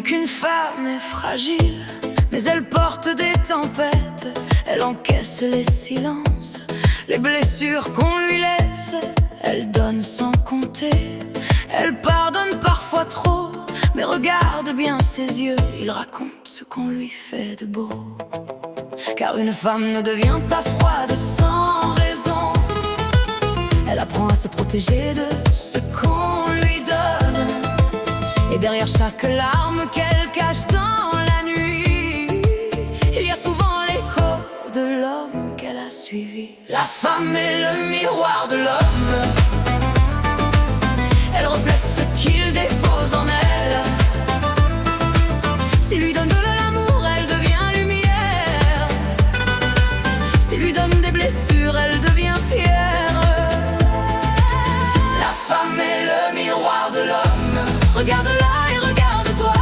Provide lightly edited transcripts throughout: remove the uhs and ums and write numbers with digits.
dit qu'une femme est fragile, mais elle porte des tempêtes. Elle encaisse les silences, les blessures qu'on lui laisse. Elle donne sans compter, elle pardonne parfois trop. Mais regarde bien ses yeux, il raconte ce qu'on lui fait de beau. Car une femme ne devient pas froide sans raison. Elle apprend à se protéger de ce qu'on lui donne. Et derrière chaque larme qu'elle cache dans la nuit, il y a souvent l'écho de l'homme qu'elle a suivi. La femme est le miroir de l'homme. Elle reflète ce qu'il dépose en elle. S'il lui donne de l'amour, elle devient lumière. S'il lui donne des blessures, elle devient pierre. La femme est le miroir de l'homme. Regarde-la et regarde-toi,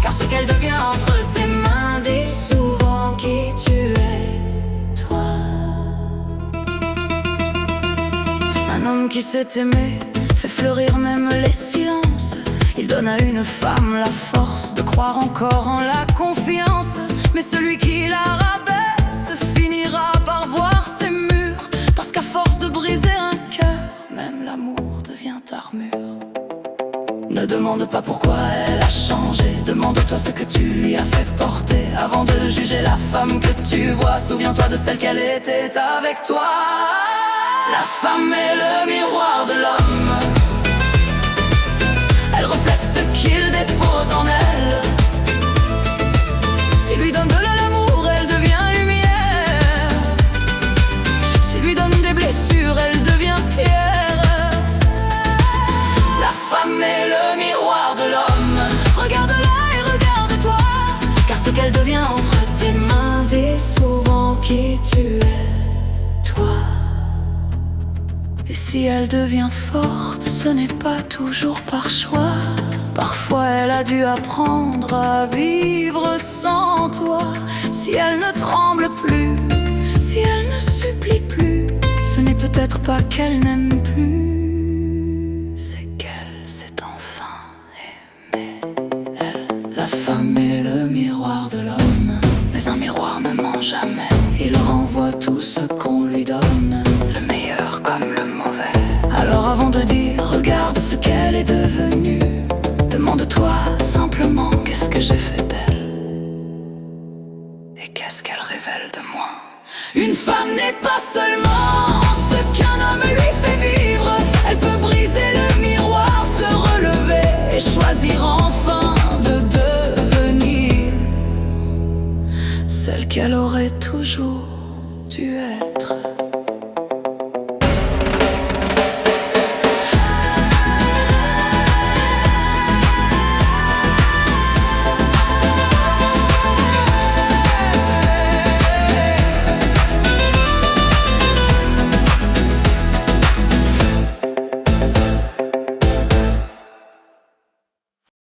car ce qu'elle devient entre tes mains dit souvent qui tu es, toi. Un homme qui sait aimer fait fleurir même les silences. Il donne à une femme la force de croire encore en la confiance. Mais celui qui la rabaisse finira par voir ses murs, parce qu'à force de briser un cœur, même l'amour devient armure. Ne demande pas pourquoi elle a changé, demande-toi ce que tu lui as fait porter. Avant de juger la femme que tu vois, souviens-toi de celle qu'elle était avec toi. La femme est le miroir de l'homme. Elle reflète ce qu'il dépose en elle. S'il lui donne de l'amour, elle devient lumière. S'il lui donne des blessures, elle devient pierre. La femme est le miroir de l'homme. Regarde-la et regarde-toi, car ce qu'elle devient entre tes mains dit souvent qui tu es, toi. Et si elle devient forte, ce n'est pas toujours par choix. Parfois elle a dû apprendre à vivre sans toi. Si elle ne tremble plus, si elle ne supplie plus, ce n'est peut-être pas qu'elle n'aime plus, c'est qu'elle s'est enfin aimée, elle. La femme est le miroir de l'homme, mais un miroir ne ment jamais. Il renvoie tout ce qu'on lui donne, le meilleur comme le mauvais. Alors avant de dire regarde ce qu'elle est devenue, demande-toi simplement qu'est-ce que j'ai fait d'elle et qu'est-ce qu'elle révèle de moi. Une femme n'est pas seulement ce qu'un homme lui fait vivre.